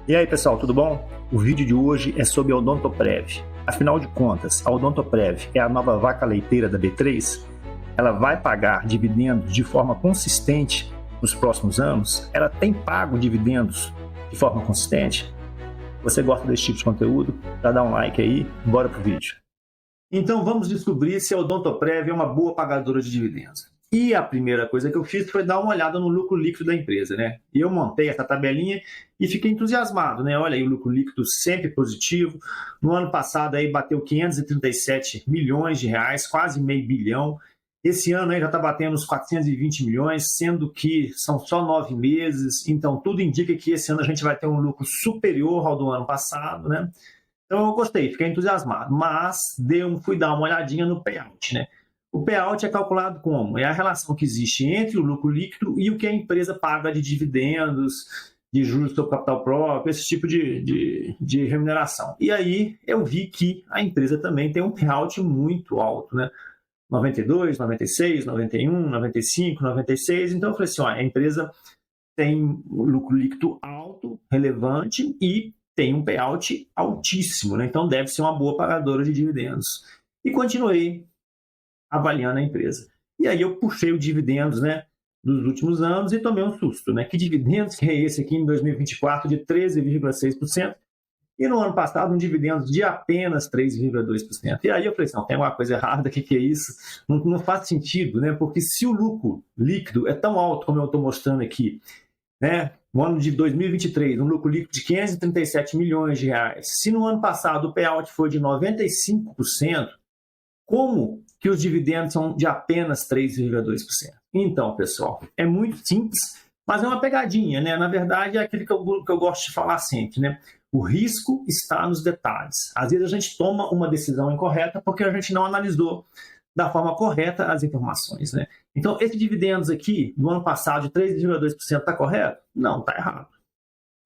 E aí, pessoal, tudo bom? O vídeo de hoje é sobre a Odontoprev. Afinal de contas, a Odontoprev é a nova vaca leiteira da B3? Ela vai pagar dividendos de forma consistente nos próximos anos? Ela tem pago dividendos de forma consistente? Você gosta desse tipo de conteúdo? Já dá um like aí, bora pro vídeo. Então vamos descobrir se a Odontoprev é uma boa pagadora de dividendos. E a primeira coisa que eu fiz foi dar uma olhada no lucro líquido da empresa, né? E eu montei essa tabelinha e fiquei entusiasmado, né? Olha aí o lucro líquido sempre positivo. No ano passado aí bateu 537 milhões de reais, quase meio bilhão. Esse ano aí já está batendo uns 420 milhões, sendo que são só 9 meses. Então tudo indica que esse ano a gente vai ter um lucro superior ao do ano passado, né? Então eu gostei, fiquei entusiasmado. Mas fui dar uma olhadinha no payout, né? O payout é calculado como? É a relação que existe entre o lucro líquido e o que a empresa paga de dividendos, de juros sobre capital próprio, esse tipo de remuneração. E aí eu vi que a empresa também tem um payout muito alto, né? 92, 96, 91, 95, 96. Então eu falei assim, ó, a empresa tem um lucro líquido alto, relevante e tem um payout altíssimo, né? Então deve ser uma boa pagadora de dividendos. E continuei avaliando a empresa. E aí eu puxei o dividendos, né, dos últimos anos e tomei um susto, né? Que dividendos que é esse aqui em 2024 de 13,6% e no ano passado um dividendos de apenas 3,2%. E aí eu falei assim, não, tem uma coisa errada, o que é isso? Não faz sentido, né? Porque se o lucro líquido é tão alto como eu estou mostrando aqui, né? No ano de 2023, um lucro líquido de 537 milhões de reais. Se no ano passado o payout foi de 95%, como que os dividendos são de apenas 3,2%? Então, pessoal, é muito simples, mas é uma pegadinha, né? Na verdade, é aquilo que eu gosto de falar sempre, né? O risco está nos detalhes. Às vezes a gente toma uma decisão incorreta porque a gente não analisou da forma correta as informações, né? Então, esse dividendos aqui, do ano passado, de 3,2%, está correto? Não, está errado.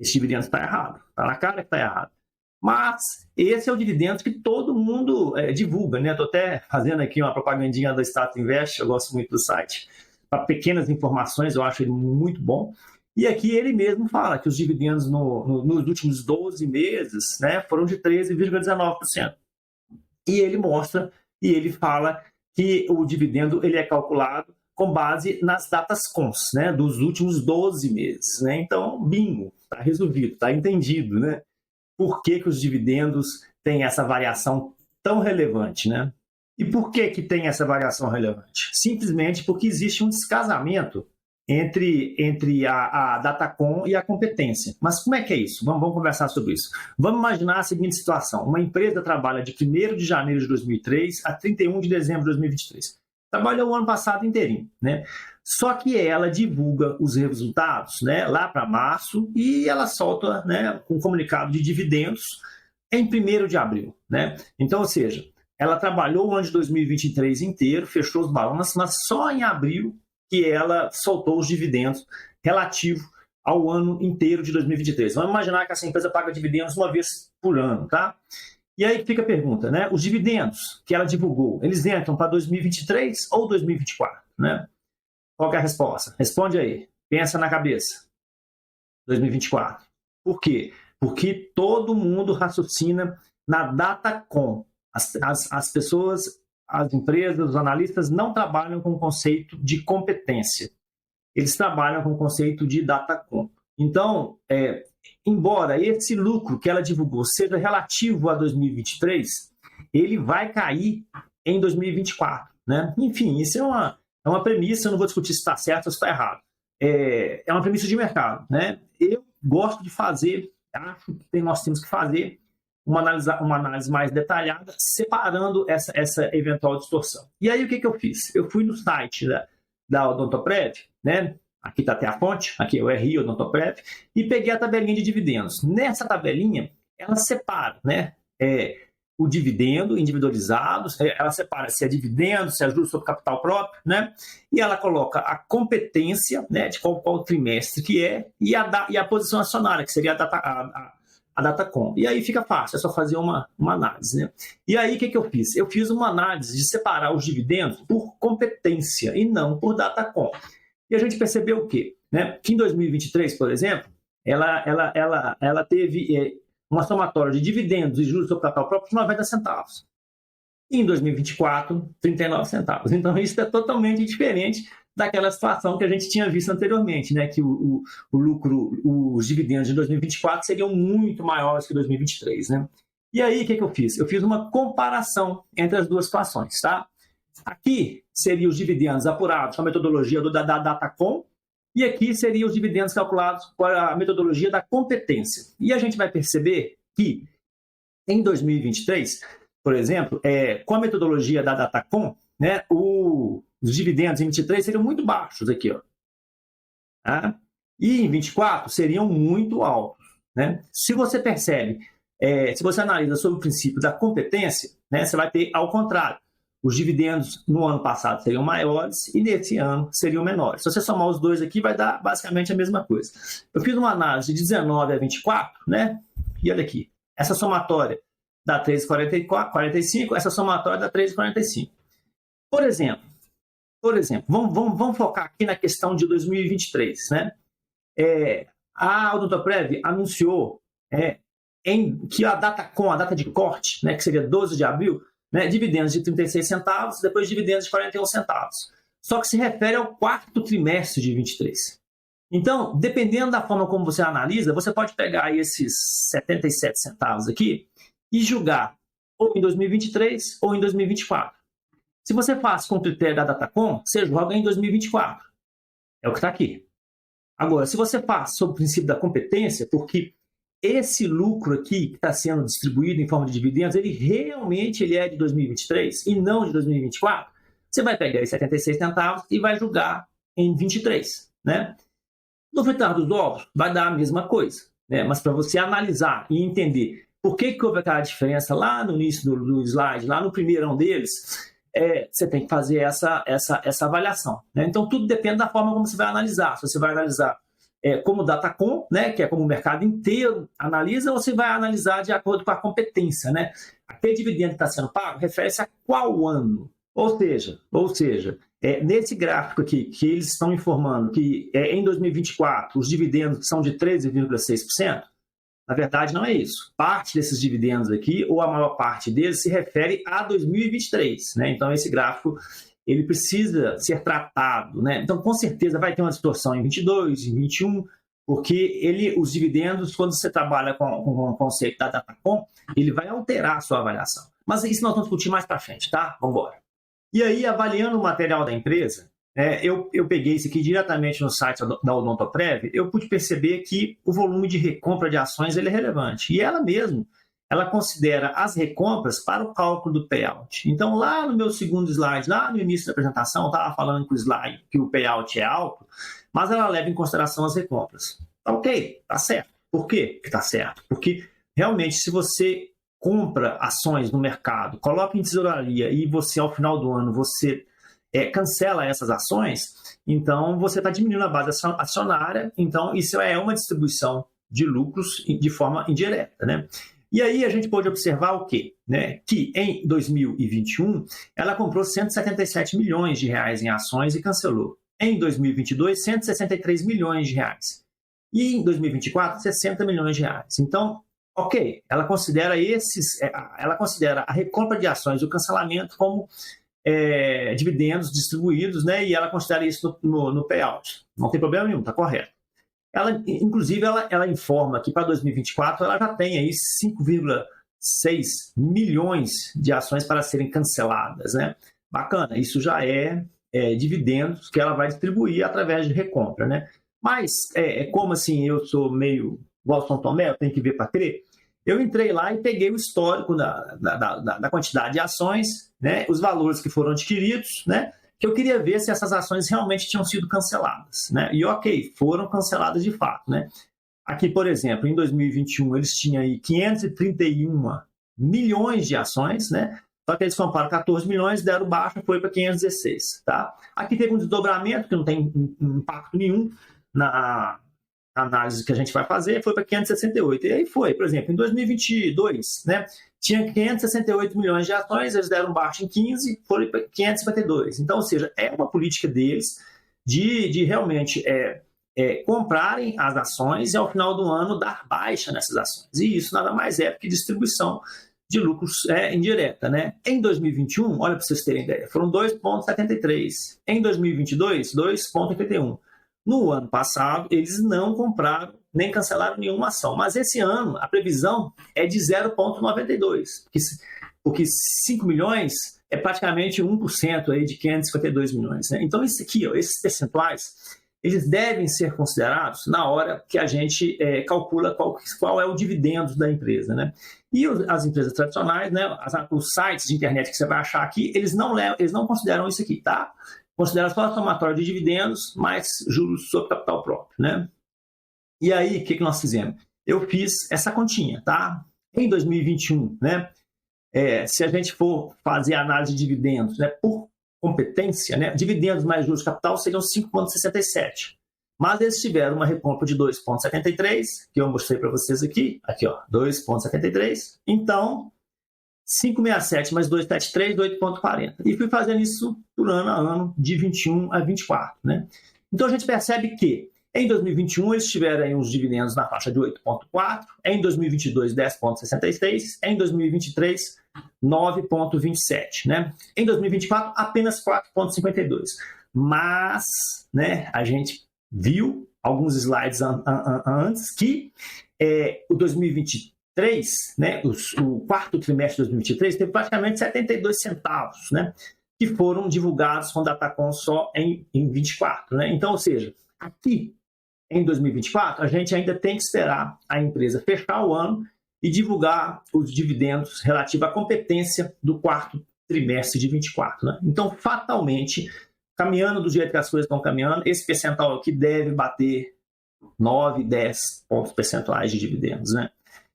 Esse dividendo está errado. Está na cara que está errado. Mas esse é o dividendo que todo mundo divulga, né? Estou até fazendo aqui uma propagandinha da Status Invest, eu gosto muito do site. Para pequenas informações, eu acho ele muito bom. E aqui ele mesmo fala que os dividendos nos últimos 12 meses, né, foram de 13,19%. E ele mostra, e ele fala que o dividendo ele é calculado com base nas datas cons, né, dos últimos 12 meses. Né? Então, bingo, está resolvido, está entendido, né? Por que os dividendos têm essa variação tão relevante, né? E por que tem essa variação relevante? Simplesmente porque existe um descasamento entre a Datacom e a competência. Mas como é que é isso? Vamos conversar sobre isso. Vamos imaginar a seguinte situação. Uma empresa trabalha de 1º de janeiro de 2003 a 31 de dezembro de 2023. Trabalhou o ano passado inteirinho, né? Só que ela divulga os resultados, né, lá para março e ela solta, né, um comunicado de dividendos em 1º de abril. Né? Então, ou seja, ela trabalhou o ano de 2023 inteiro, fechou os balanços, mas só em abril que ela soltou os dividendos relativos ao ano inteiro de 2023. Vamos imaginar que essa empresa paga dividendos uma vez por ano, tá? E aí fica a pergunta, né? Os dividendos que ela divulgou, eles entram para 2023 ou 2024, né? Qual que é a resposta? Responde aí. Pensa na cabeça. 2024. Por quê? Porque todo mundo raciocina na Datacom. As pessoas, as empresas, os analistas não trabalham com o conceito de competência. Eles trabalham com o conceito de Datacom. Então, embora esse lucro que ela divulgou seja relativo a 2023, ele vai cair em 2024. Né? Enfim, isso é uma premissa, eu não vou discutir se está certo ou se está errado. É uma premissa de mercado. Né? Eu gosto de fazer, acho que nós temos que fazer uma análise mais detalhada, separando essa eventual distorção. E aí, o que eu fiz? Eu fui no site da Odontoprev, né? Aqui está até a fonte, aqui é o RI, Odontoprev, e peguei a tabelinha de dividendos. Nessa tabelinha, ela separa, né? O dividendo individualizado, ela separa se é dividendo, se é juros sobre capital próprio, né? E ela coloca a competência, né, de qual trimestre que é, e a posição acionária, que seria a Datacom. E aí fica fácil, é só fazer uma análise, né? E aí o que eu fiz? Eu fiz uma análise de separar os dividendos por competência e não por Datacom. E a gente percebeu o quê? Né? Que em 2023, por exemplo, ela teve uma somatória de dividendos e juros sobre capital próprio de 90 centavos. E em 2024, 39 centavos. Então, isso é totalmente diferente daquela situação que a gente tinha visto anteriormente, né? Que o lucro, os dividendos de 2024 seriam muito maiores que 2023, né? E aí, o que eu fiz? Eu fiz uma comparação entre as duas situações, tá? Aqui seriam os dividendos apurados com a metodologia da Datacom, e aqui seriam os dividendos calculados com a metodologia da competência. E a gente vai perceber que em 2023, por exemplo, com a metodologia da Datacom, né, os dividendos em 23 seriam muito baixos aqui, ó. Tá? E em 24 seriam muito altos, né? Se você percebe, se você analisa sobre o princípio da competência, né, você vai ter ao contrário. Os dividendos no ano passado seriam maiores e nesse ano seriam menores. Se você somar os dois aqui, vai dar basicamente a mesma coisa. Eu fiz uma análise de 19 a 24, né? E olha aqui, essa somatória dá 13,45, essa somatória dá 13,45. Por exemplo, vamos focar aqui na questão de 2023, né? A Odontoprev anunciou que a data de corte, né, que seria 12 de abril, né, dividendos de 36 centavos, depois dividendos de 41 centavos. Só que se refere ao quarto trimestre de 23. Então, dependendo da forma como você analisa, você pode pegar esses 77 centavos aqui e julgar ou em 2023 ou em 2024. Se você faz com o critério da Datacom, você joga em 2024. É o que está aqui. Agora, se você faz sob o princípio da competência, porque esse lucro aqui que está sendo distribuído em forma de dividendos, ele realmente é de 2023 e não de 2024, você vai pegar os 76 centavos e vai julgar em 23, né? No fritar dos ovos, vai dar a mesma coisa, né? Mas para você analisar e entender por que houve aquela diferença lá no início do slide, lá no primeirão deles, você tem que fazer essa avaliação, né? Então, tudo depende da forma como você vai analisar. Se você vai analisar como Datacom, né, que é como o mercado inteiro analisa, ou você vai analisar de acordo com a competência, né? Aquele dividendo que está sendo pago refere-se a qual ano? Ou seja, nesse gráfico aqui, que eles estão informando que em 2024 os dividendos são de 13,6%, na verdade não é isso. Parte desses dividendos aqui, ou a maior parte deles, se refere a 2023, né? Então esse gráfico ele precisa ser tratado, né? Então, com certeza, vai ter uma distorção em 22, em 21, porque os dividendos, quando você trabalha com o conceito da Datacom, ele vai alterar a sua avaliação. Mas isso nós vamos discutir mais para frente, tá? Vamos embora. E aí, avaliando o material da empresa, eu peguei isso aqui diretamente no site da Odontoprev, eu pude perceber que o volume de recompra de ações ele é relevante. E ela considera as recompras para o cálculo do payout. Então, lá no meu segundo slide, lá no início da apresentação, eu estava falando que o payout é alto, mas ela leva em consideração as recompras. Ok, tá certo. Por quê que tá certo? Porque, realmente, se você compra ações no mercado, coloca em tesouraria e você, ao final do ano, você cancela essas ações, então você está diminuindo a base acionária, então isso é uma distribuição de lucros de forma indireta, né? E aí a gente pode observar o quê? Né? Que em 2021 ela comprou 177 milhões de reais em ações e cancelou. Em 2022, 163 milhões de reais. E em 2024, 60 milhões de reais. Então, ok, ela considera a recompra de ações e o cancelamento como dividendos distribuídos, né? E ela considera isso no payout. Não tem problema nenhum, está correto. Inclusive, ela informa que para 2024 ela já tem aí 5,6 milhões de ações para serem canceladas, né? Bacana, isso já dividendos que ela vai distribuir através de recompra, né? Mas, como assim, eu sou meio igual São Tomé, eu tenho que ver para crer, eu entrei lá e peguei o histórico da quantidade de ações, né? Os valores que foram adquiridos, né? Que eu queria ver se essas ações realmente tinham sido canceladas, né? E ok, foram canceladas de fato, né? Aqui, por exemplo, em 2021, eles tinham aí 531 milhões de ações, né? Só que eles compraram 14 milhões, deram baixa, foi para 516, tá? Aqui teve um desdobramento que não tem impacto nenhum na análise que a gente vai fazer, foi para 568. E aí foi, por exemplo, em 2022, né? Tinha 568 milhões de ações, eles deram baixa em 15, foram para 552. Então, ou seja, é uma política deles de realmente comprarem as ações e ao final do ano dar baixa nessas ações. E isso nada mais é que distribuição de lucros indireta, né? Em 2021, olha para vocês terem ideia, foram 2,73. Em 2022, 2,81. No ano passado, eles não compraram nem cancelaram nenhuma ação. Mas esse ano, a previsão é de 0,92. Porque 5 milhões é praticamente 1% aí de 552 milhões. Né? Então, isso aqui, esses percentuais, eles devem ser considerados na hora que a gente calcula qual é o dividendo da empresa. Né? E as empresas tradicionais, né, os sites de internet que você vai achar aqui, eles não consideram isso aqui, tá? Considera só a somatória de dividendos mais juros sobre capital próprio. Né? E aí, o que nós fizemos? Eu fiz essa continha, tá? Em 2021, né? Se a gente for fazer a análise de dividendos, né, por competência, né, dividendos mais juros de capital seriam 5,67. Mas eles tiveram uma recompra de 2,73, que eu mostrei para vocês aqui, ó, 2,73. Então, 5,67 mais 2,73, 8,40. E fui fazendo isso por ano a ano, de 21 a 24. Né? Então, a gente percebe que em 2021, eles tiveram aí uns dividendos na faixa de 8,4, em 2022, 10,66, em 2023, 9,27. Né? Em 2024, apenas 4,52. Mas, né, a gente viu alguns slides antes que o 2023, né, o quarto trimestre de 2023, teve praticamente 72 centavos, né, que foram divulgados com Datacom só em 24. Né? Então, ou seja, aqui em 2024, a gente ainda tem que esperar a empresa fechar o ano e divulgar os dividendos relativos à competência do quarto trimestre de 24. Né? Então, fatalmente, caminhando do jeito que as coisas estão caminhando, esse percentual aqui deve bater 9, 10 pontos percentuais de dividendos. Né?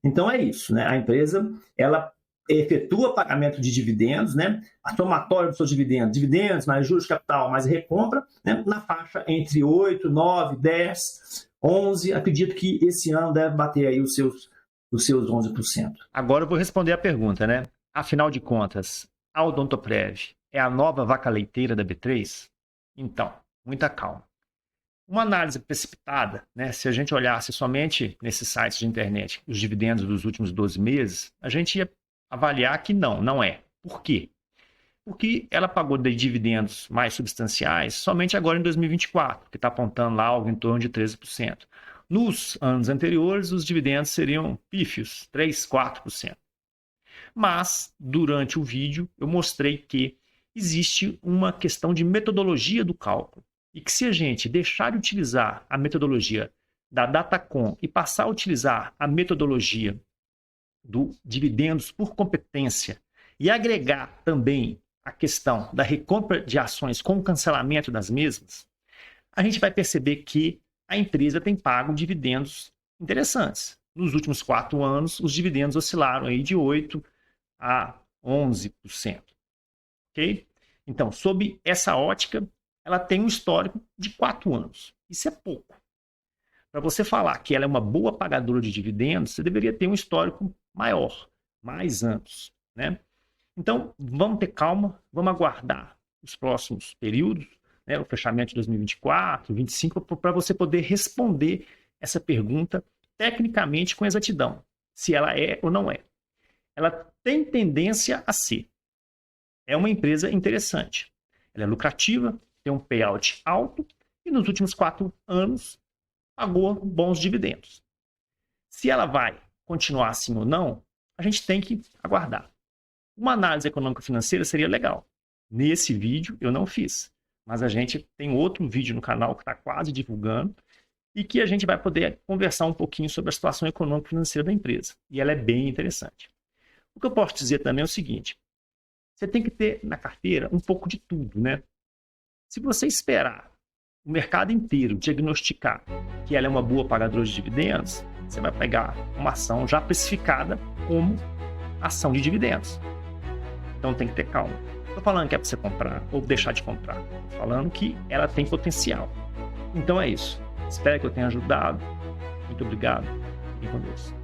Então, é isso. Né? A empresa, ela efetua pagamento de dividendos, né? A somatória dos seus dividendos, mais juros de capital, mais recompra, né? Na faixa entre 8, 9, 10, 11. Acredito que esse ano deve bater aí os seus 11%. Agora eu vou responder a pergunta, né? Afinal de contas, a Odontoprev é a nova vaca leiteira da B3? Então, muita calma. Uma análise precipitada, né? Se a gente olhasse somente nesses sites de internet os dividendos dos últimos 12 meses, a gente ia avaliar que não é. Por quê? Porque ela pagou de dividendos mais substanciais somente agora em 2024, que está apontando lá algo em torno de 13%. Nos anos anteriores, os dividendos seriam pífios, 3%, 4%. Mas, durante o vídeo, eu mostrei que existe uma questão de metodologia do cálculo. E que se a gente deixar de utilizar a metodologia da Datacom e passar a utilizar a metodologia do dividendos por competência e agregar também a questão da recompra de ações com o cancelamento das mesmas, a gente vai perceber que a empresa tem pago dividendos interessantes. Nos últimos 4 anos, os dividendos oscilaram aí de 8% a 11%. Ok? Então, sob essa ótica, ela tem um histórico de 4 anos. Isso é pouco. Para você falar que ela é uma boa pagadora de dividendos, você deveria ter um histórico maior, mais anos. Né? Então, vamos ter calma, vamos aguardar os próximos períodos, né, o fechamento de 2024, 2025, para você poder responder essa pergunta tecnicamente com exatidão, se ela é ou não é. Ela tem tendência a ser. É uma empresa interessante. Ela é lucrativa, tem um payout alto e nos últimos 4 anos pagou bons dividendos. Se ela vai continuar assim ou não, a gente tem que aguardar. Uma análise econômico-financeira seria legal. Nesse vídeo eu não fiz, mas a gente tem outro vídeo no canal que está quase divulgando e que a gente vai poder conversar um pouquinho sobre a situação econômico-financeira da empresa. E ela é bem interessante. O que eu posso dizer também é o seguinte, você tem que ter na carteira um pouco de tudo, né? Se você esperar o mercado inteiro diagnosticar que ela é uma boa pagadora de dividendos, você vai pegar uma ação já precificada como ação de dividendos. Então tem que ter calma. Não estou falando que é para você comprar ou deixar de comprar. Estou falando que ela tem potencial. Então é isso. Espero que eu tenha ajudado. Muito obrigado. Fiquem com Deus.